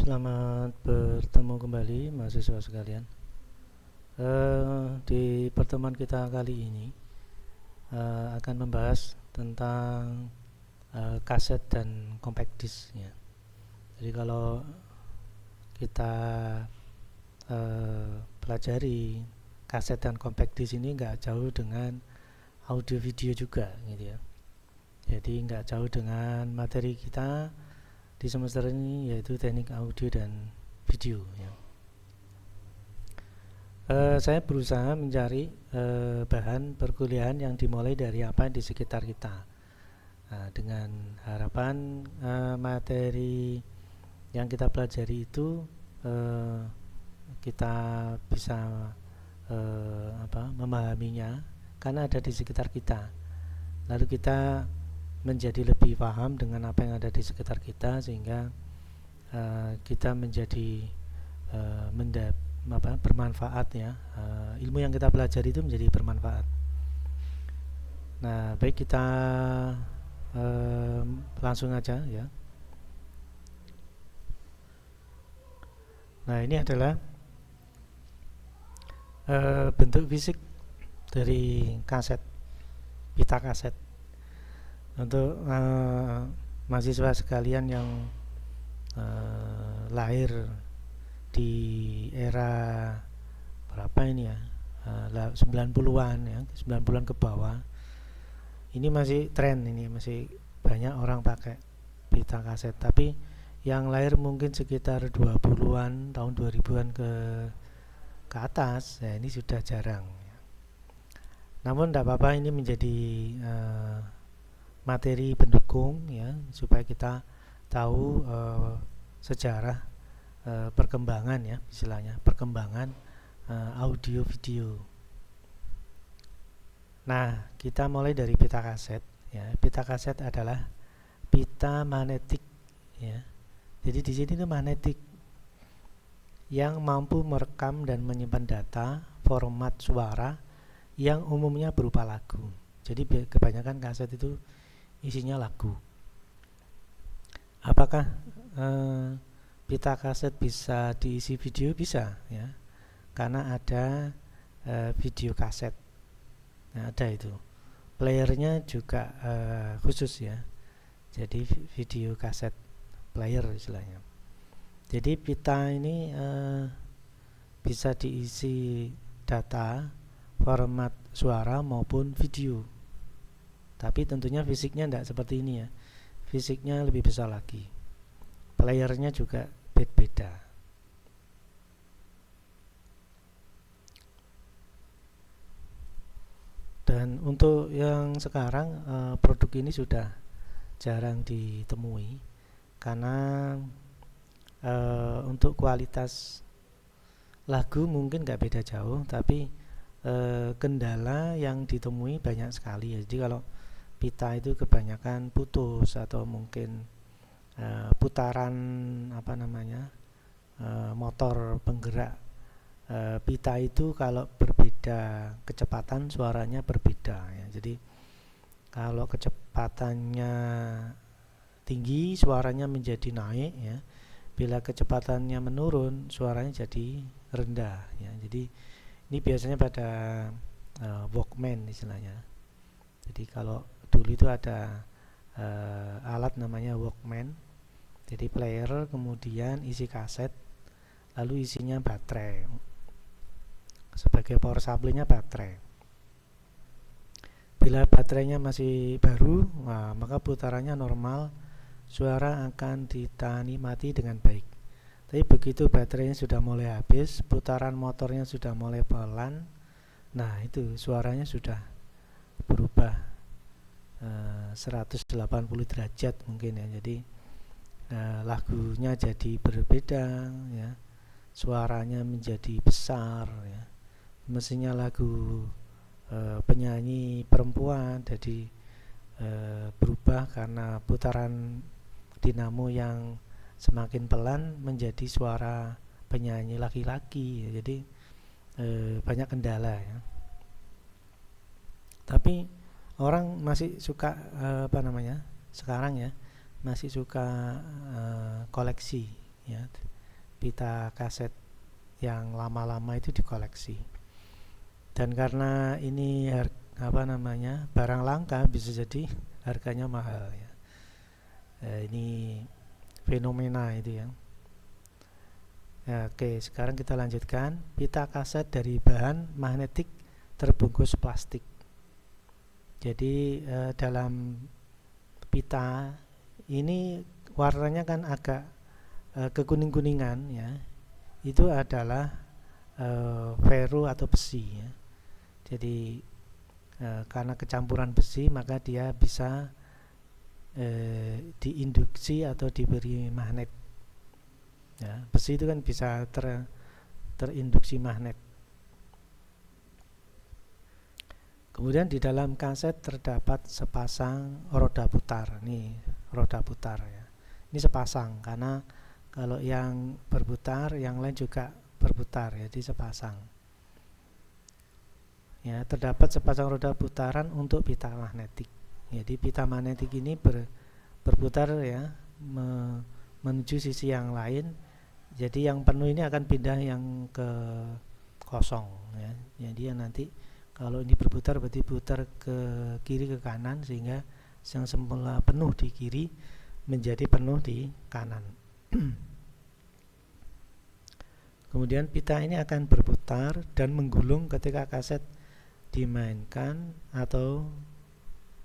Selamat bertemu kembali mahasiswa sekalian. Di pertemuan kita kali ini akan membahas tentang kaset dan compact disc ya. Jadi kalau kita pelajari kaset dan compact disc ini nggak jauh dengan audio video juga gitu ya. Jadi nggak jauh dengan materi kita di semester ini, yaitu teknik audio dan video ya. Saya berusaha mencari bahan perkuliahan yang dimulai dari apa di sekitar kita, dengan harapan materi yang kita pelajari itu kita bisa memahaminya karena ada di sekitar kita. Lalu kita menjadi lebih paham dengan apa yang ada di sekitar kita, sehingga kita menjadi bermanfaat ya. Ilmu yang kita pelajari itu menjadi bermanfaat. Nah, baik, kita langsung aja ya. Nah, ini adalah bentuk fisik dari kaset, pita kaset. Untuk mahasiswa sekalian yang lahir di era berapa ini ya, 90-an ya, 90-an ke bawah, ini masih tren, ini masih banyak orang pakai pita kaset. Tapi yang lahir mungkin sekitar 20-an, tahun 2000-an ke atas ya, ini sudah jarang ya. Namun tidak apa-apa, ini menjadi materi pendukung ya, supaya kita tahu sejarah perkembangan ya, istilahnya perkembangan audio video. Nah, kita mulai dari pita kaset ya. Pita kaset adalah pita magnetik ya. Jadi di sini itu magnetik yang mampu merekam dan menyimpan data format suara yang umumnya berupa lagu. Jadi kebanyakan kaset itu isinya lagu. Apakah pita kaset bisa diisi video? Bisa ya, karena ada video kaset. Nah, ada itu. Playernya juga khusus ya. Jadi video kaset player istilahnya. Jadi pita ini bisa diisi data format suara maupun video. Tapi tentunya fisiknya tidak seperti ini ya. Fisiknya lebih besar lagi. Playernya juga beda. Dan untuk yang sekarang produk ini sudah jarang ditemui karena untuk kualitas lagu mungkin nggak beda jauh, tapi kendala yang ditemui banyak sekali ya. Jadi kalau pita itu kebanyakan putus atau mungkin putaran motor penggerak pita itu kalau berbeda kecepatan suaranya berbeda ya. Jadi kalau kecepatannya tinggi suaranya menjadi naik ya. Bila kecepatannya menurun suaranya jadi rendah ya. Jadi ini biasanya pada Walkman istilahnya. Jadi kalau dulu itu ada alat namanya Walkman. Jadi player, kemudian isi kaset, lalu isinya baterai. Sebagai power supply-nya baterai. Bila baterainya masih baru, maka putarannya normal, suara akan dinikmati dengan baik. Tapi begitu baterainya sudah mulai habis, putaran motornya sudah mulai pelan, nah itu suaranya sudah berubah 180 derajat mungkin ya. Jadi lagunya jadi berbeda ya, suaranya menjadi besar ya. Mestinya lagu penyanyi perempuan jadi berubah karena putaran dinamo yang semakin pelan menjadi suara penyanyi laki-laki ya. Jadi banyak kendala ya. Tapi orang masih suka sekarang ya masih suka koleksi ya. Pita kaset yang lama-lama itu dikoleksi. Dan karena ini barang langka, bisa jadi harganya mahal ya. Ini fenomena itu ya. Oke, sekarang kita lanjutkan. Pita kaset dari bahan magnetik terbungkus plastik. Jadi dalam pita ini warnanya kan agak kekuning-kuningan ya. Itu adalah ferro atau besi ya. Jadi karena kecampuran besi, maka dia bisa diinduksi atau diberi magnet ya. Besi itu kan bisa terinduksi magnet. Kemudian di dalam kaset terdapat sepasang roda putar. Nih, roda putar ya. Ini sepasang karena kalau yang berputar, yang lain juga berputar, jadi sepasang. Ya, terdapat sepasang roda putaran untuk pita magnetik. Jadi pita magnetik ini berputar ya, menuju sisi yang lain. Jadi yang penuh ini akan pindah yang ke kosong ya. Jadi nanti kalau ini berputar berarti putar ke kiri ke kanan, sehingga yang semula penuh di kiri menjadi penuh di kanan. Kemudian pita ini akan berputar dan menggulung ketika kaset dimainkan atau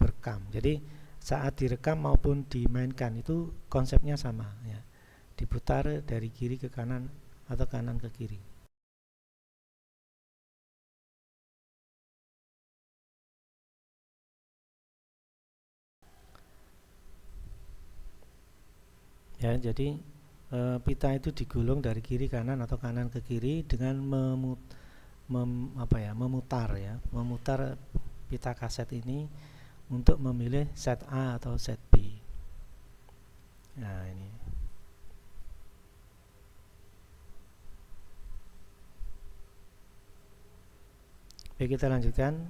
berekam. Jadi saat direkam maupun dimainkan itu konsepnya sama ya. Diputar dari kiri ke kanan atau kanan ke kiri. Ya, jadi pita itu digulung dari kiri kanan atau kanan ke kiri dengan memutar ya, memutar pita kaset ini untuk memilih set A atau set B. Nah, ini. Baik, kita lanjutkan.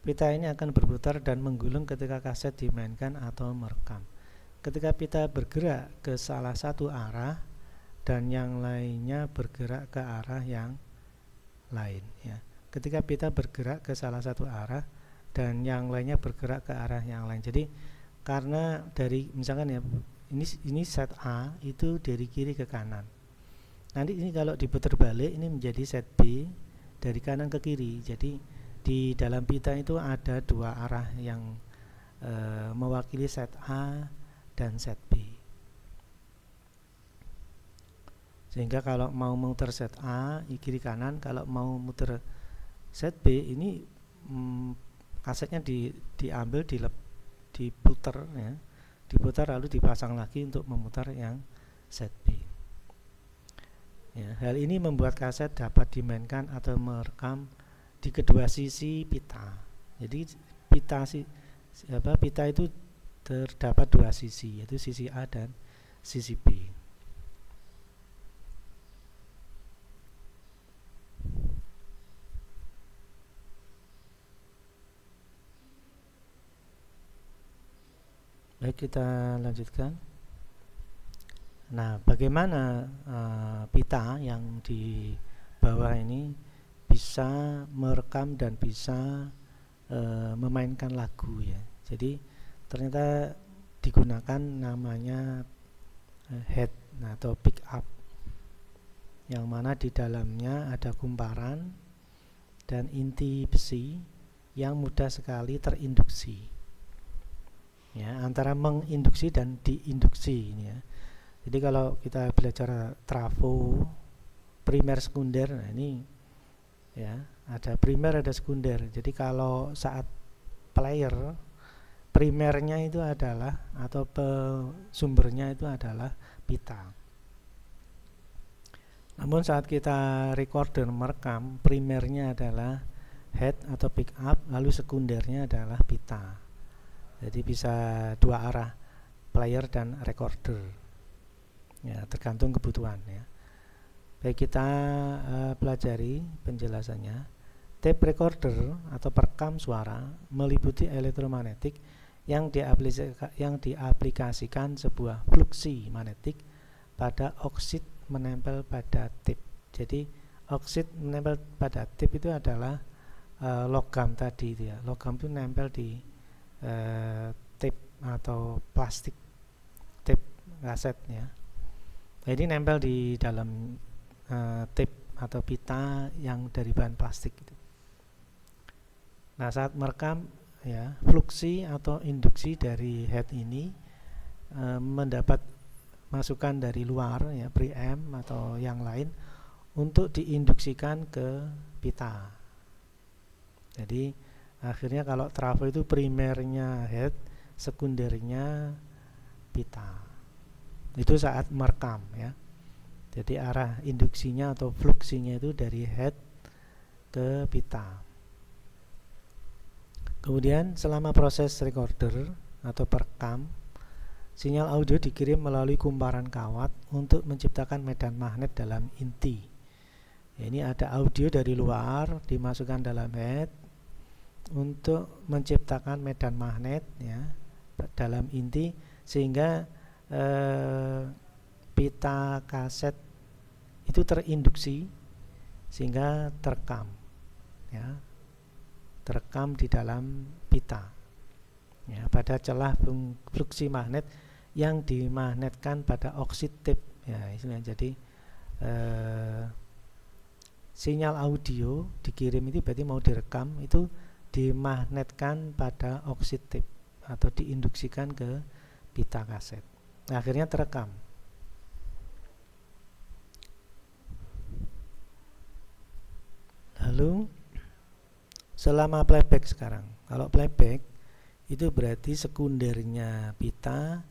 Pita ini akan berputar dan menggulung ketika kaset dimainkan atau merekam. Ketika pita bergerak ke salah satu arah dan yang lainnya bergerak ke arah yang lain ya. Ketika pita bergerak ke salah satu arah dan yang lainnya bergerak ke arah yang lain. Jadi karena dari misalkan ya, ini set A itu dari kiri ke kanan. Nanti ini kalau diputar balik ini menjadi set B dari kanan ke kiri. Jadi di dalam pita itu ada dua arah yang mewakili set A dan set B. Sehingga kalau mau muter set A kiri kanan, kalau mau muter set B ini kasetnya diambil, diputar ya, diputar lalu dipasang lagi untuk memutar yang set B. Ya, hal ini membuat kaset dapat dimainkan atau merekam di kedua sisi pita. Jadi pita itu terdapat dua sisi, yaitu sisi A dan sisi B. Baik, kita lanjutkan. Nah, bagaimana pita yang di bawah ini bisa merekam dan bisa memainkan lagu ya. Jadi ternyata digunakan namanya head atau pick up, yang mana di dalamnya ada kumparan dan inti besi yang mudah sekali terinduksi ya, antara menginduksi dan diinduksi ini ya. Jadi kalau kita belajar trafo primer sekunder, nah ini ya, ada primer ada sekunder. Jadi kalau saat player, primernya itu adalah atau sumbernya itu adalah pita. Namun saat kita recorder merekam, primernya adalah head atau pick up, lalu sekundernya adalah pita. Jadi bisa dua arah, player dan recorder. Ya, tergantung kebutuhan ya. Baik, kita pelajari penjelasannya. Tape recorder atau perekam suara meliputi elektromagnetik yang diaplikasikan sebuah fluksi magnetik pada oksid menempel pada tip. Jadi oksid menempel pada tip itu adalah logam tadi itu ya. Logam itu nempel di tip atau plastik tip kaset ya. Jadi nempel di dalam tip atau pita yang dari bahan plastik itu. Nah, saat merekam ya, fluksi atau induksi dari head ini mendapat masukan dari luar ya, preamp atau yang lain untuk diinduksikan ke pita. Jadi akhirnya kalau trafo itu primernya head, sekundernya pita. Itu saat merekam ya. Jadi arah induksinya atau fluksinya itu dari head ke pita. Kemudian selama proses recorder atau perekam, sinyal audio dikirim melalui kumparan kawat untuk menciptakan medan magnet dalam inti. Ya, ini ada audio dari luar dimasukkan dalam head untuk menciptakan medan magnet ya dalam inti, sehingga pita kaset itu terinduksi sehingga terekam ya, terekam di dalam pita ya, pada celah fluksi magnet yang dimagnetkan pada oksid tip ya, istilahnya. Jadi sinyal audio dikirim itu berarti mau direkam itu dimagnetkan pada oksid tip atau diinduksikan ke pita kaset. Nah, akhirnya terekam. Lalu selama playback sekarang, kalau playback itu berarti sekundernya pita,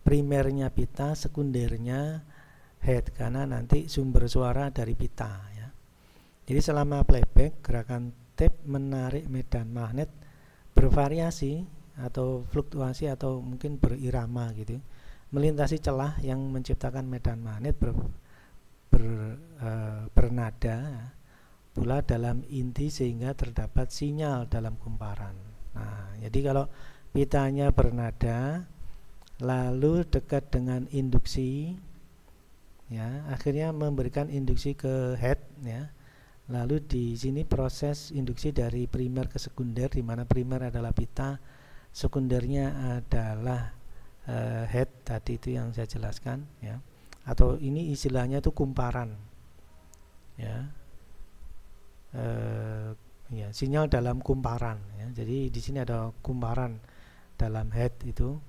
primernya pita, sekundernya head, karena nanti sumber suara dari pita ya. Jadi selama playback, gerakan tape menarik medan magnet bervariasi atau fluktuasi atau mungkin berirama gitu, melintasi celah yang menciptakan medan magnet bernada pula dalam inti sehingga terdapat sinyal dalam kumparan. Nah, jadi kalau pitanya bernada lalu dekat dengan induksi ya, akhirnya memberikan induksi ke head ya. Lalu di sini proses induksi dari primer ke sekunder, di mana primer adalah pita, sekundernya adalah head tadi itu yang saya jelaskan ya. Atau ini istilahnya itu kumparan ya. Ya, sinyal dalam kumparan ya. Jadi di sini ada kumparan dalam head itu.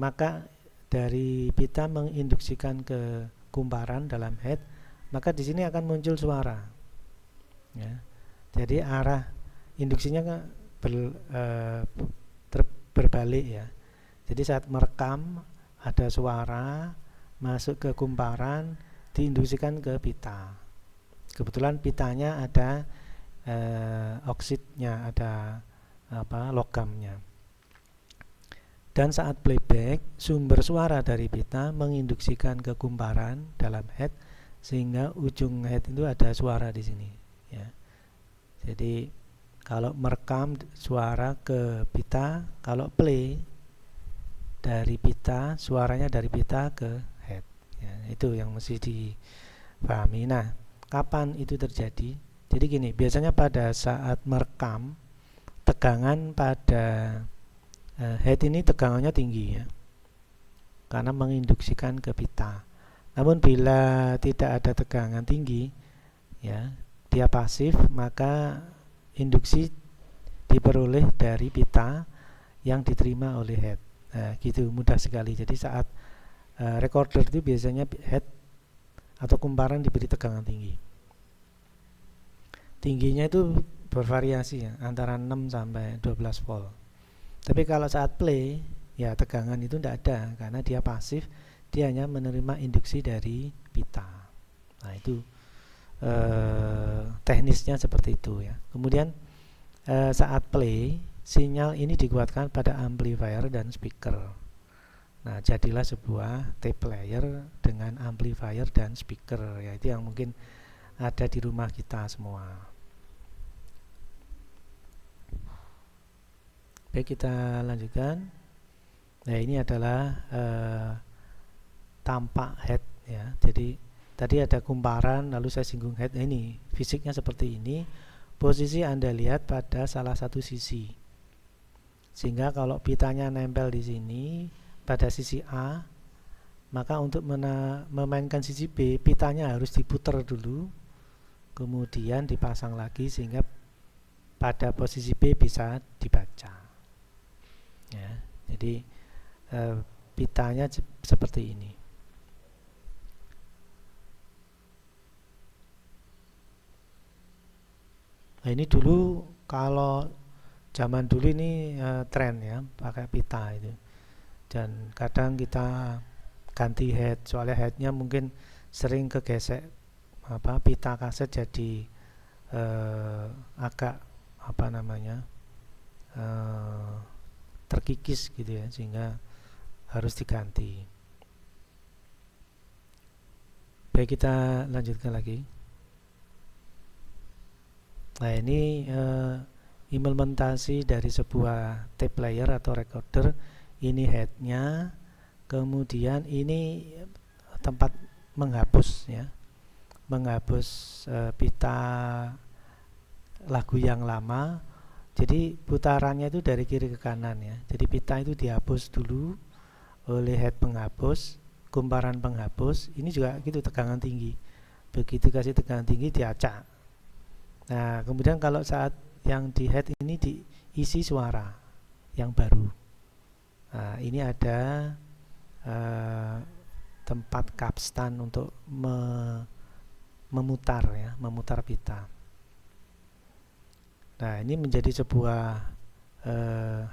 Maka dari pita menginduksikan ke kumparan dalam head, maka di sini akan muncul suara. Ya. Jadi arah induksinya berbalik ya. Jadi saat merekam ada suara masuk ke kumparan, diinduksikan ke pita. Kebetulan pitanya ada oksidnya, ada logamnya. Dan saat playback, sumber suara dari pita menginduksikan ke kumparan dalam head, sehingga ujung head itu ada suara di sini ya. Jadi kalau merekam suara ke pita, kalau play dari pita, suaranya dari pita ke head ya, itu yang mesti dipahami. Nah, kapan itu terjadi? Jadi gini, biasanya pada saat merekam, tegangan pada head ini tegangannya tinggi ya, karena menginduksikan ke pita. Namun bila tidak ada tegangan tinggi ya, dia pasif, maka induksi diperoleh dari pita yang diterima oleh head. Nah, gitu, mudah sekali. Jadi saat recorder itu biasanya head atau kumparan diberi tegangan tinggi. Tingginya itu bervariasi ya, antara 6 sampai 12 volt. Tapi kalau saat play ya tegangan itu tidak ada, karena dia pasif, dia hanya menerima induksi dari pita. Nah, itu teknisnya seperti itu ya. Kemudian saat play, sinyal ini dikuatkan pada amplifier dan speaker. Nah, jadilah sebuah tape player dengan amplifier dan speaker ya, itu yang mungkin ada di rumah kita semua. Baik, kita lanjutkan. Nah, ini adalah tampak head ya. Jadi tadi ada kumparan lalu saya singgung head. Ini fisiknya seperti ini. Posisi Anda lihat pada salah satu sisi. Sehingga kalau pitanya nempel di sini pada sisi A, maka untuk memainkan sisi B, pitanya harus diputar dulu, kemudian dipasang lagi sehingga pada posisi B bisa dibaca. Ya, jadi pitanya seperti ini. Nah, ini dulu kalau zaman dulu ini tren ya, pakai pita itu. Dan kadang kita ganti head, soalnya headnya mungkin sering kegesek pita kaset jadi agak terkikis gitu ya, sehingga harus diganti. Baik, kita lanjutkan lagi. Nah, ini implementasi dari sebuah tape player atau recorder. Ini headnya, kemudian ini tempat menghapus ya, menghapus pita lagu yang lama. Jadi putarannya itu dari kiri ke kanan ya. Jadi pita itu dihapus dulu oleh head penghapus, kumparan penghapus. Ini juga gitu, tegangan tinggi. Begitu kasih tegangan tinggi diacak. Nah, kemudian kalau saat yang di head ini diisi suara yang baru. Nah, ini ada tempat capstan untuk memutar ya, memutar pita. Nah, ini menjadi sebuah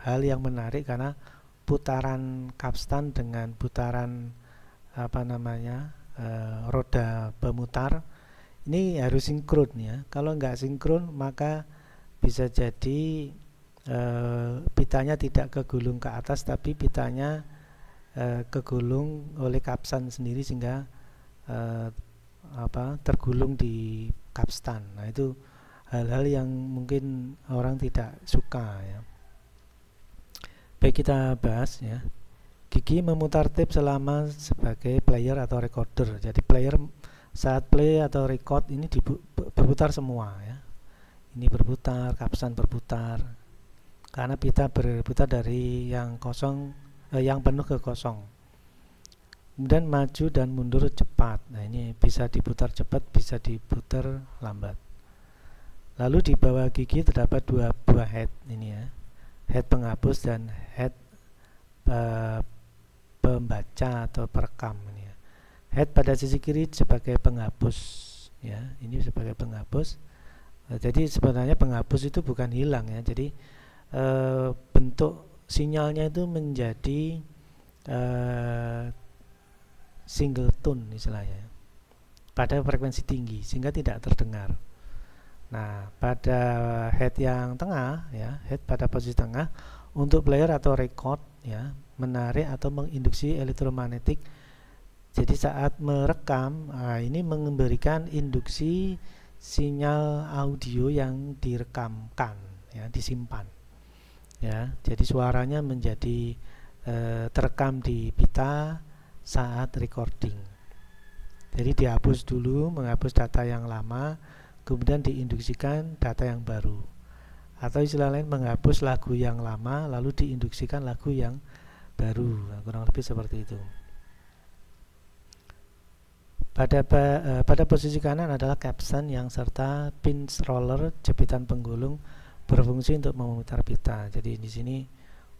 hal yang menarik karena putaran capstan dengan putaran roda pemutar ini harus sinkron ya. Kalau nggak sinkron maka bisa jadi pitanya tidak kegulung ke atas, tapi pitanya kegulung oleh capstan sendiri sehingga tergulung di capstan. Nah, itu hal-hal yang mungkin orang tidak suka ya. Baik, kita bahas ya. Gigi memutar tape selama sebagai player atau recorder. Jadi player saat play atau record ini berputar semua ya. Ini berputar, capstan berputar. Karena pita berputar dari yang kosong yang penuh ke kosong. Kemudian maju dan mundur cepat. Nah, ini bisa diputar cepat, bisa diputar lambat. Lalu di bawah gigi terdapat dua buah head ini ya. Head penghapus dan head pembaca atau perekam ini ya. Head pada sisi kiri sebagai penghapus ya. Ini sebagai penghapus. Jadi sebenarnya penghapus itu bukan hilang ya. Jadi bentuk sinyalnya itu menjadi single tone istilahnya pada frekuensi tinggi sehingga tidak terdengar. Nah, pada head yang tengah ya, head pada posisi tengah untuk player atau record ya, menarik atau menginduksi elektromagnetik. Jadi saat merekam, ini memberikan induksi sinyal audio yang direkamkan ya, disimpan. Ya, jadi suaranya menjadi terekam di pita saat recording. Jadi dihapus dulu, menghapus data yang lama, kemudian diinduksikan data yang baru. Atau istilah lain menghapus lagu yang lama lalu diinduksikan lagu yang baru. Nah, kurang lebih seperti itu. Pada posisi kanan adalah capstan yang serta pinch roller, jepitan penggulung, berfungsi untuk memutar pita. Jadi di sini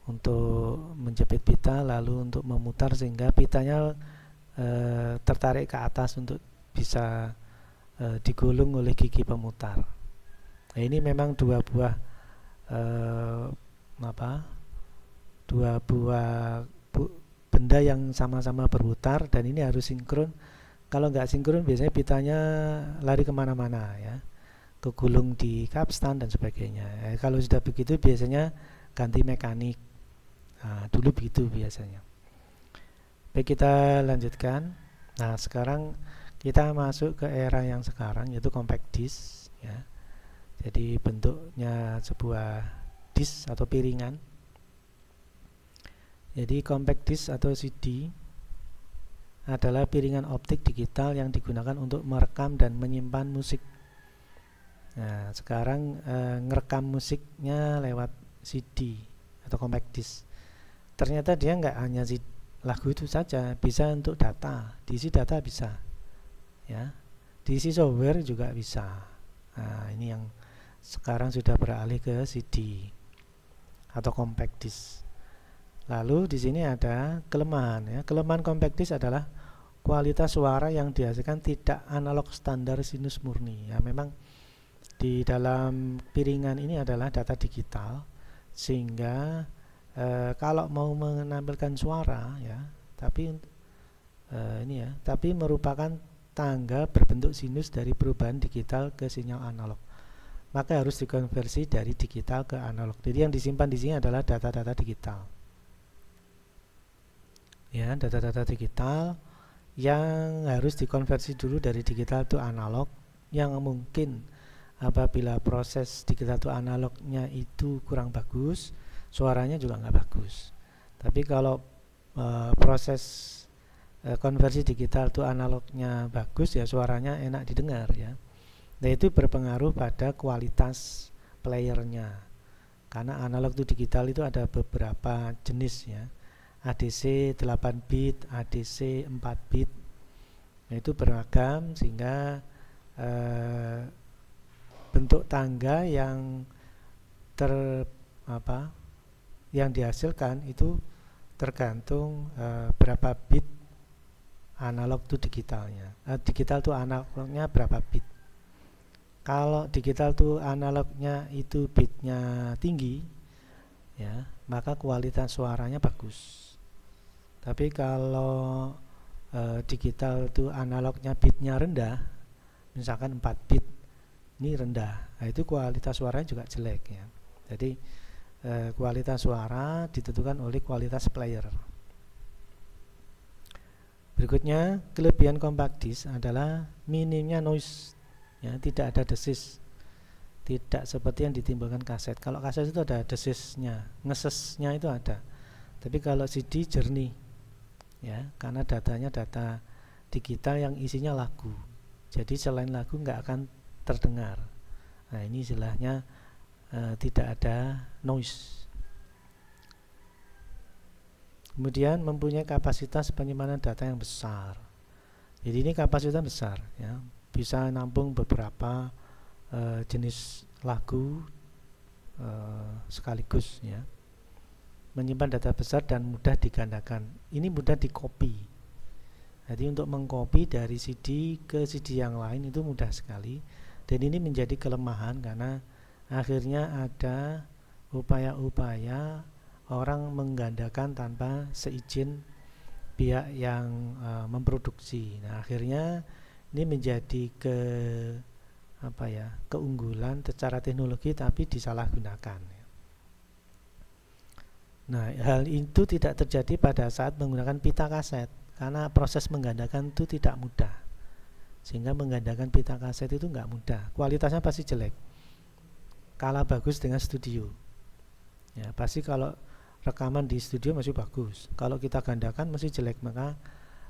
untuk menjepit pita lalu untuk memutar sehingga pitanya tertarik ke atas untuk bisa digulung oleh gigi pemutar. Nah, ini memang dua buah benda yang sama-sama berputar dan ini harus sinkron. Kalau nggak sinkron biasanya pitanya lari kemana-mana ya, kegulung di capstan dan sebagainya. Kalau sudah begitu biasanya ganti mekanik. Nah, dulu begitu biasanya. Baik, kita lanjutkan. Nah, sekarang kita masuk ke era yang sekarang yaitu compact disc ya. Jadi bentuknya sebuah disc atau piringan. Jadi compact disc atau CD adalah piringan optik digital yang digunakan untuk merekam dan menyimpan musik. Nah, sekarang ngerekam musiknya lewat CD atau compact disc. Ternyata dia nggak hanya lagu itu saja, bisa untuk data, diisi data bisa, ya, diisi software juga bisa. Nah, ini yang sekarang sudah beralih ke CD atau compact disc. Lalu di sini ada kelemahan, ya. Kelemahan compact disc adalah kualitas suara yang dihasilkan tidak analog standar sinus murni. Ya, memang di dalam piringan ini adalah data digital, sehingga kalau mau menampilkan suara, ya, tapi ini ya, tapi merupakan tangga berbentuk sinus dari perubahan digital ke sinyal analog, maka harus dikonversi dari digital ke analog. Jadi yang disimpan di sini adalah data-data digital. Ya, data-data digital yang harus dikonversi dulu dari digital ke analog, yang mungkin apabila proses digital to analognya itu kurang bagus, suaranya juga nggak bagus. Tapi kalau proses konversi digital to analognya bagus, ya suaranya enak didengar, ya. Nah, itu berpengaruh pada kualitas playernya, karena analog to digital itu ada beberapa jenis, ya. ADC 8 bit, ADC 4 bit. Nah, itu beragam, sehingga bentuk tangga yang yang dihasilkan itu tergantung berapa bit analog to digitalnya. Digital to analognya berapa bit. Kalau digital to analognya itu bitnya tinggi, ya, maka kualitas suaranya bagus. Tapi kalau digital to analognya bitnya rendah, misalkan 4 bit, ini rendah, nah itu kualitas suaranya juga jelek, ya. Jadi kualitas suara ditentukan oleh kualitas player. Berikutnya, kelebihan compact disc adalah minimnya noise, ya, tidak ada desis, tidak seperti yang ditimbulkan kaset. Kalau kaset itu ada desisnya, ngesesnya itu ada, tapi kalau CD jernih, ya, karena datanya data digital yang isinya lagu, jadi selain lagu nggak akan terdengar. Nah, ini istilahnya tidak ada noise. Kemudian mempunyai kapasitas penyimpanan data yang besar. Jadi ini kapasitas besar, ya, bisa nampung beberapa jenis lagu sekaligus, ya. Menyimpan data besar dan mudah digandakan. Ini mudah dikopi. Jadi untuk mengkopi dari CD ke CD yang lain itu mudah sekali. Dan ini menjadi kelemahan karena akhirnya ada upaya-upaya orang menggandakan tanpa seizin pihak yang memproduksi. Nah, akhirnya ini menjadi keunggulan secara teknologi tapi disalahgunakan. Nah, hal itu tidak terjadi pada saat menggunakan pita kaset, karena proses menggandakan itu tidak mudah, sehingga menggandakan pita kaset itu nggak mudah, kualitasnya pasti jelek, kalah bagus dengan studio, ya. Pasti kalau rekaman di studio masih bagus, kalau kita gandakan masih jelek, maka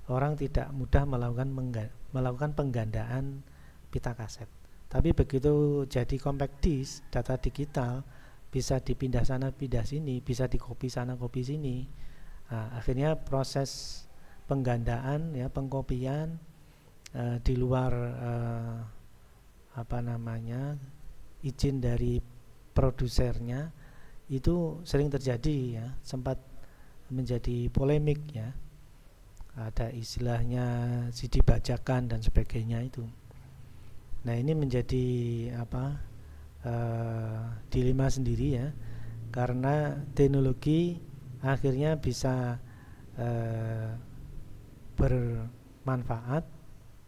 orang tidak mudah melakukan penggandaan pita kaset. Tapi begitu jadi compact disc, data digital bisa dipindah sana pindah sini, bisa dikopi sana kopi sini. Nah, akhirnya proses penggandaan, ya, pengkopian di luar izin dari produsernya itu sering terjadi, ya, sempat menjadi polemik, ya. Ada istilahnya CD bajakan dan sebagainya itu. Nah, ini menjadi dilema sendiri, ya, karena teknologi akhirnya bisa bermanfaat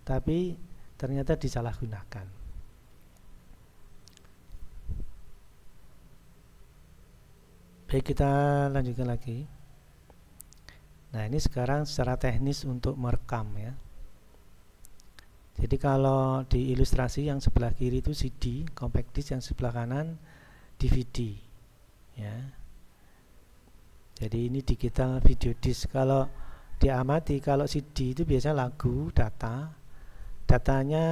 tapi ternyata disalahgunakan. Baik, kita lanjutkan lagi. Nah, ini sekarang secara teknis untuk merekam, ya. Jadi kalau di ilustrasi yang sebelah kiri itu CD, compact disc, yang sebelah kanan DVD, ya. Jadi ini digital video disc. Kalau diamati. Kalau CD itu biasanya lagu, datanya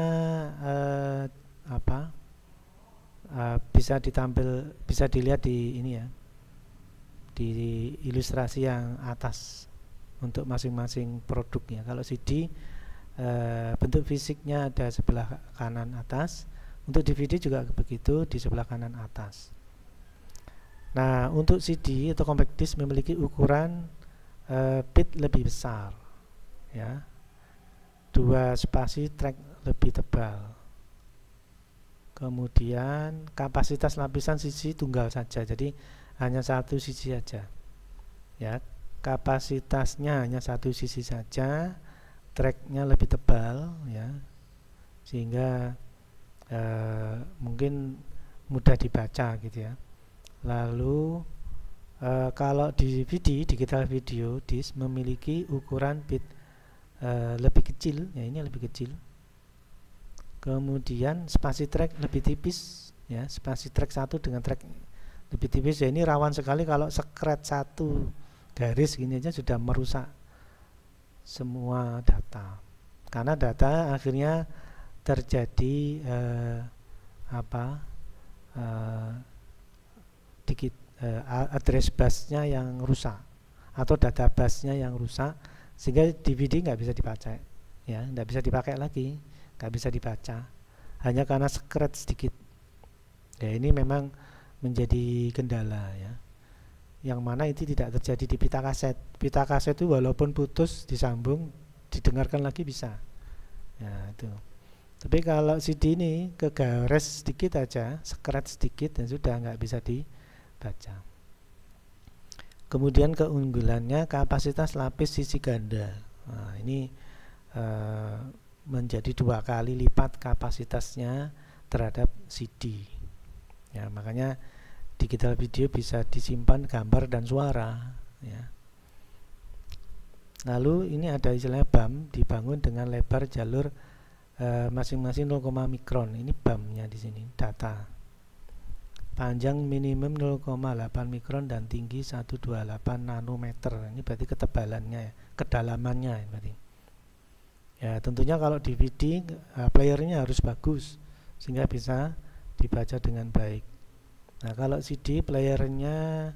apa bisa dilihat di ini ya, di ilustrasi yang atas untuk masing-masing produknya. Kalau CD bentuk fisiknya ada sebelah kanan atas, untuk DVD juga begitu, di sebelah kanan atas. Nah, untuk CD atau compact disc memiliki ukuran bit lebih besar, ya, 2 spasi track lebih tebal. Kemudian kapasitas lapisan sisi tunggal saja, jadi hanya satu sisi saja, ya. Kapasitasnya hanya satu sisi saja, tracknya lebih tebal, ya, sehingga mungkin mudah dibaca gitu ya. Lalu kalau DVD, digital video disc memiliki ukuran bit lebih kecil, ya, ini lebih kecil. Kemudian spasi track lebih tipis, ya, spasi track 1 dengan track lebih tipis, ya. Ini rawan sekali kalau scratch 1 garis gini aja sudah merusak semua data, karena data akhirnya terjadi address busnya yang rusak atau data busnya yang rusak, sehingga DVD nggak bisa dibaca, ya, nggak bisa dipakai lagi, nggak bisa dibaca, hanya karena scratch sedikit. Ya, ini memang menjadi kendala, ya, yang mana itu tidak terjadi di pita kaset. Pita kaset itu walaupun putus disambung didengarkan lagi bisa, ya, itu. Tapi kalau CD ini kegores sedikit aja, scratch sedikit dan sudah nggak bisa dibaca. Kemudian keunggulannya kapasitas lapis sisi ganda. Nah, ini menjadi 2 kali lipat kapasitasnya terhadap CD, ya, makanya digital video bisa disimpan gambar dan suara, ya. Lalu ini ada istilahnya BAM, dibangun dengan lebar jalur masing-masing 0, mikron. Ini BAM-nya di sini, data. Panjang minimum 0,8 mikron dan tinggi 128 nanometer. Ini berarti ketebalannya, ya, kedalamannya, ya, berarti. Ya, tentunya kalau DVD playernya harus bagus sehingga bisa dibaca dengan baik. Nah, kalau CD playernya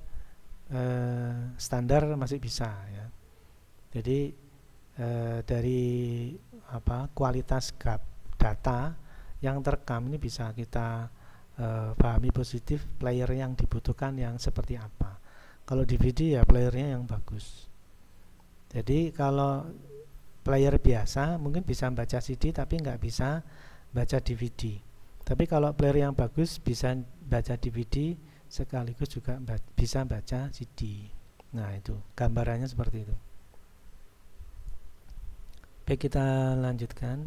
standar masih bisa, ya. Jadi dari kualitas data yang terekam ini bisa kita pahami positif player yang dibutuhkan yang seperti apa. Kalau DVD ya playernya yang bagus. Jadi kalau player biasa mungkin bisa baca CD tapi nggak bisa baca DVD. Tapi kalau player yang bagus bisa baca DVD sekaligus juga bisa baca CD. Nah, itu gambarannya seperti itu. Baik, kita lanjutkan.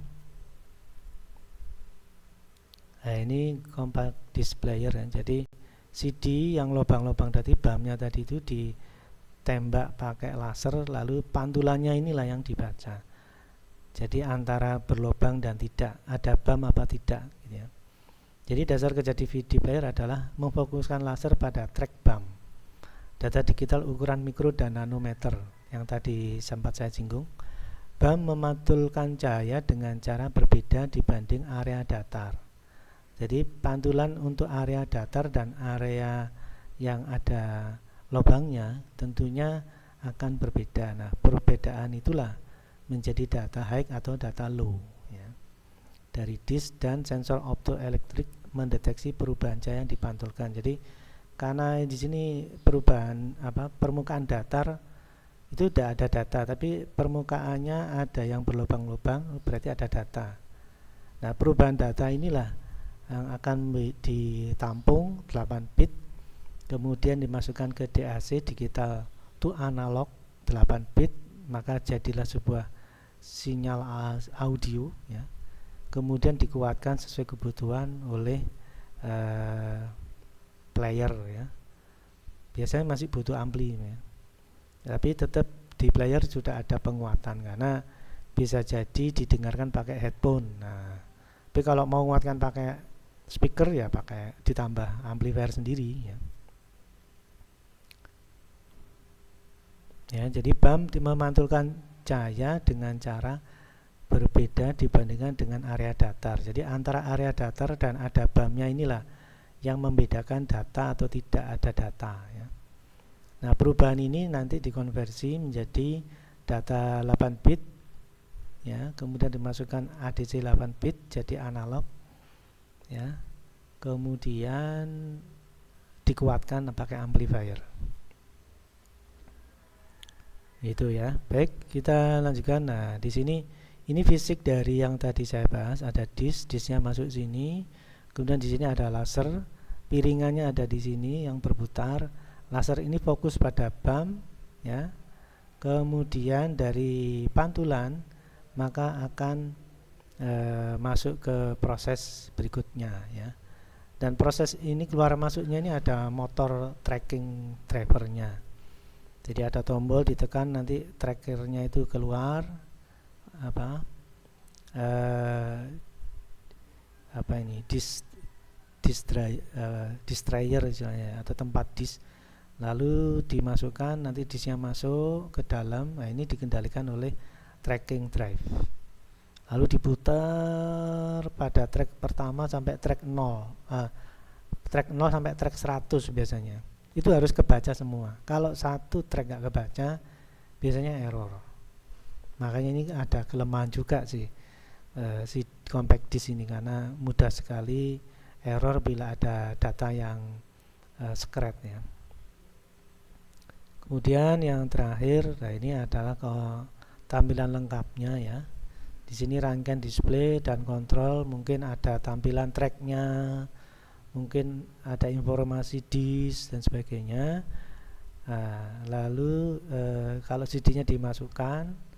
Nah, ini compact disc player, ya. Jadi CD yang lubang-lubang tadi, BAM-nya tadi itu ditembak pakai laser, lalu pantulannya inilah yang dibaca. Jadi antara berlubang dan tidak, ada BAM apa tidak, gitu ya. Jadi dasar kerja DVD player adalah memfokuskan laser pada track BAM. Data digital ukuran mikro dan nanometer yang tadi sempat saya singgung. BAM memantulkan cahaya dengan cara berbeda dibanding area datar. Jadi pantulan untuk area datar dan area yang ada lubangnya tentunya akan berbeda. Nah, perbedaan itulah menjadi data high atau data low, ya. Dari disk dan sensor optoelektrik mendeteksi perubahan cahaya yang dipantulkan. Jadi karena di sini perubahan permukaan datar itu tidak ada data, tapi permukaannya ada yang berlubang-lubang, berarti ada data. Nah, perubahan data inilah yang akan ditampung 8 bit, kemudian dimasukkan ke DAC, digital to analog 8 bit, maka jadilah sebuah sinyal audio, ya. Kemudian dikuatkan sesuai kebutuhan oleh player, ya. Biasanya masih butuh ampli, ya. Tapi tetap di player sudah ada penguatan karena bisa jadi didengarkan pakai headphone. Nah, tapi kalau mau menguatkan pakai speaker ya pakai ditambah amplifier sendiri, ya. Ya, jadi BAM memantulkan cahaya dengan cara berbeda dibandingkan dengan area datar. Jadi antara area datar dan ada BAM-nya inilah yang membedakan data atau tidak ada data ya. Nah, perubahan ini nanti dikonversi menjadi data 8 bit ya, kemudian dimasukkan ADC 8 bit jadi analog ya. Kemudian dikuatkan pakai amplifier. Itu ya. Baik, kita lanjutkan. Nah, di sini ini fisik dari yang tadi saya bahas, ada disknya masuk sini. Kemudian di sini ada laser, piringannya ada di sini yang berputar. Laser ini fokus pada BAM ya. Kemudian dari pantulan maka akan masuk ke proses berikutnya ya. Dan proses ini keluar masuknya ini ada motor tracking drivernya. Jadi ada tombol ditekan, nanti trackernya itu keluar distrayer istilahnya, atau tempat disk, lalu dimasukkan, nanti disknya masuk ke dalam. Nah, ini dikendalikan oleh tracking drive, lalu diputar pada track pertama sampai track 0 sampai track 100 biasanya. Itu harus kebaca semua. Kalau satu track nggak kebaca, biasanya error. Makanya ini ada kelemahan juga sih si compact disk ini, karena mudah sekali error bila ada data yang secret ya. Kemudian yang terakhir, nah ini adalah tampilan lengkapnya ya. Di sini rangkaian display dan kontrol, mungkin ada tampilan tracknya, mungkin ada informasi disk dan sebagainya. Lalu kalau CD-nya dimasukkan,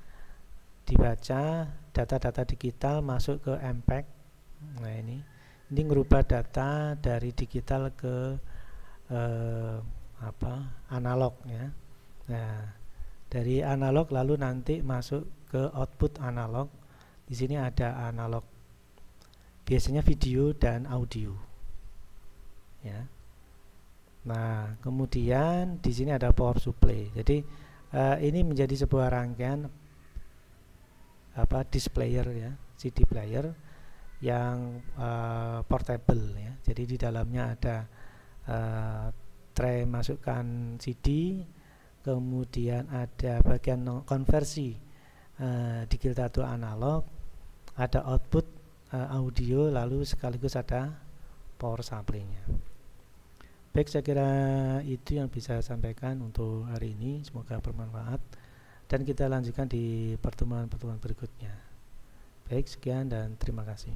dibaca, data-data digital masuk ke MPEG. Nah, ini ngerubah data dari digital ke analog ya. Nah, dari analog lalu nanti masuk ke output analog. Di sini ada analog, biasanya video dan audio ya. Nah, kemudian di sini ada power supply. Jadi ini menjadi sebuah rangkaian displayer ya, CD player yang portable ya. Jadi di dalamnya ada tray masukkan CD, kemudian ada bagian konversi digital to analog, ada output audio, lalu sekaligus ada power supply-nya. Baik, saya kira itu yang bisa saya sampaikan untuk hari ini. Semoga bermanfaat dan kita lanjutkan di pertemuan-pertemuan berikutnya. Baik, sekian dan terima kasih.